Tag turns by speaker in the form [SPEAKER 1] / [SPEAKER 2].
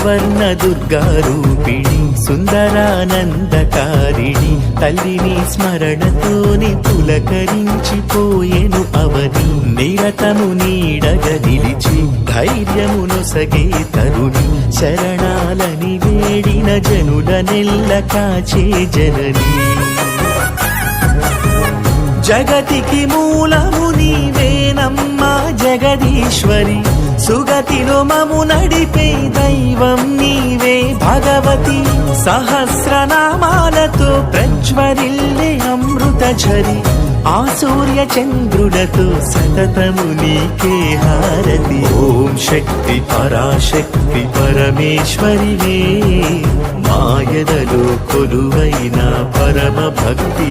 [SPEAKER 1] సువర్ణ దుర్గారూపిణి సుందరానందకారిణి తల్లిని స్మరణతోని పులకరించిపోయెను అవని నిరతము నీడగ నిలిచి ధైర్యమునొసగే తరుణి శరణాలని వేడిన జనుల నెల్ల కాచే జనని జగతికి మూలము నీవేనమ్మా జగదీశ్వరి సుగతిలో మము నడిపే దైవం నీవే భగవతి సహస్రనామాలతో ప్రజ్వరిల్లే అమృత ఝరి ఆ సూర్య చంద్రులతో సతతము నీకే హారతి ఓం శక్తి పరాశక్తి పరమేశ్వరివే మాయదలో కొలువైన పరమ భక్తి